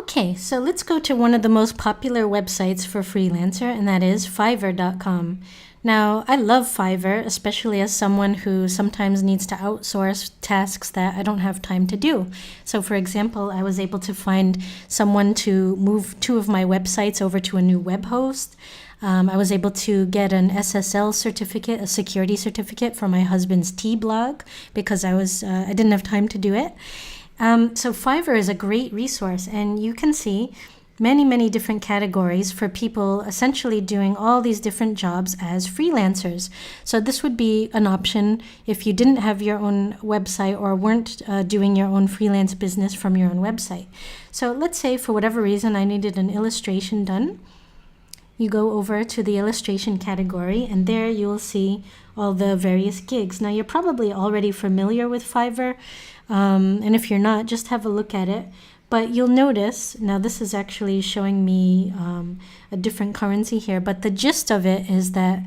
Okay, so let's go to one of the most popular websites for freelancer, and that is Fiverr.com. Now, I love Fiverr, especially as someone who sometimes needs to outsource tasks that I don't have time to do. So, for example, I was able to find someone to move 2 of my websites over to a new web host. I was able to get an SSL certificate, a security certificate for my husband's tea blog because I didn't have time to do it. So Fiverr is a great resource, and you can see many different categories for people essentially doing all these different jobs as freelancers. So this would be an option if you didn't have your own website or weren't doing your own freelance business from your own website. So let's say for whatever reason I needed an illustration done. You go over to the illustration category, and there you will see all the various gigs. Now, you're probably already familiar with Fiverr, and if you're not, just have a look at it. But you'll notice, now this is actually showing me a different currency here, but the gist of it is that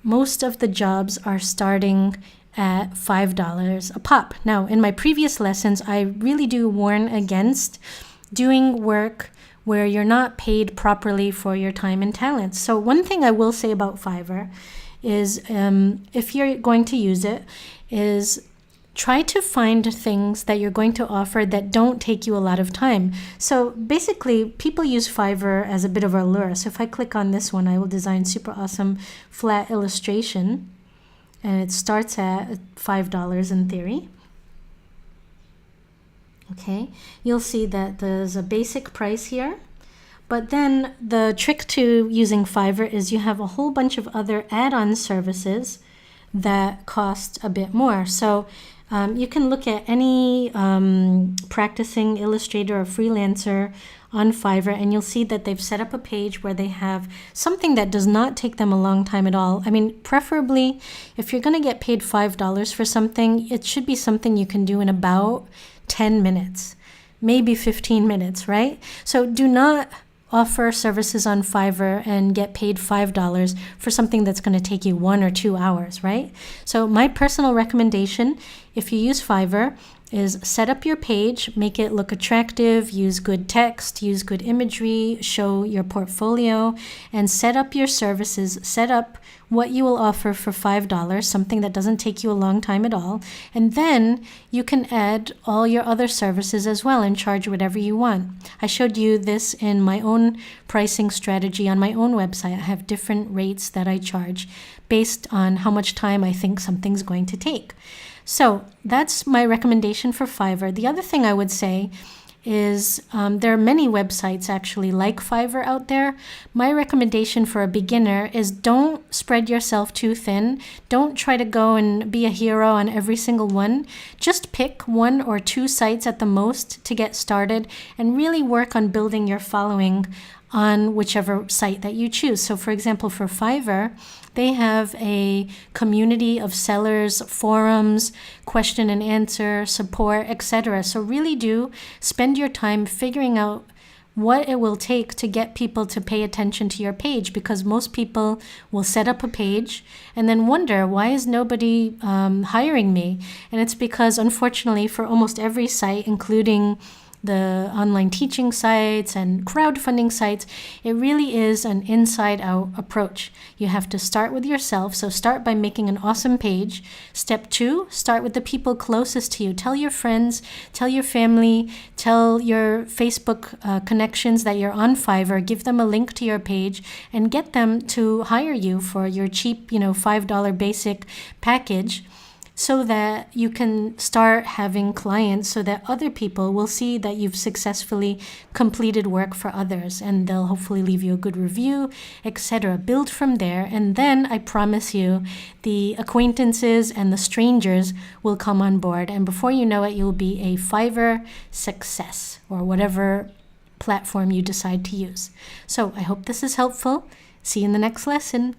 most of the jobs are starting at $5 a pop. Now, in my previous lessons, I really do warn against doing work where you're not paid properly for your time and talents. So one thing I will say about Fiverr is if you're going to use it, is try to find things that you're going to offer that don't take you a lot of time. So basically, people use Fiverr as a bit of a lure. So if I click on this one, I will design super awesome flat illustration, and it starts at $5 in theory. Okay, you'll see that there's a basic price here, but then the trick to using Fiverr is you have a whole bunch of other add-on services that cost a bit more. So you can look at any practicing illustrator or freelancer on Fiverr, and you'll see that they've set up a page where they have something that does not take them a long time at all. I mean, preferably, if you're going to get paid $5 for something, it should be something you can do in about 10 minutes, maybe 15 minutes, right? So do not offer services on Fiverr and get paid $5 for something that's going to take you 1 or 2 hours, right? So my personal recommendation, if you use Fiverr, is set up your page, make it look attractive, use good text, use good imagery, show your portfolio, and set up your services, set up what you will offer for $5, something that doesn't take you a long time at all. And then you can add all your other services as well and charge whatever you want. I showed you this in my own pricing strategy on my own website. I have different rates that I charge based on how much time I think something's going to take. So that's my recommendation for Fiverr. The other thing I would say is there are many websites actually like Fiverr out there. My recommendation for a beginner is don't spread yourself too thin. Don't try to go and be a hero on every single one. Just pick 1 or 2 sites at the most to get started and really work on building your following on whichever site that you choose. So for example, for Fiverr, they have a community of sellers, forums, question and answer, support, etc. So really do spend your time figuring out what it will take to get people to pay attention to your page, because most people will set up a page and then wonder, why is nobody hiring me? And it's because, unfortunately, for almost every site, including the online teaching sites and crowdfunding sites, it really is an inside-out approach. You have to start with yourself. So start by making an awesome page. Step 2, start with the people closest to you. Tell your friends, tell your family, tell your Facebook connections that you're on Fiverr. Give them a link to your page and get them to hire you for your cheap, $5 basic package, so that you can start having clients, so that other people will see that you've successfully completed work for others, and they'll hopefully leave you a good review, etc. Build from there, and then I promise you the acquaintances and the strangers will come on board, and before you know it, you'll be a Fiverr success, or whatever platform you decide to use. So I hope this is helpful. See you in the next lesson.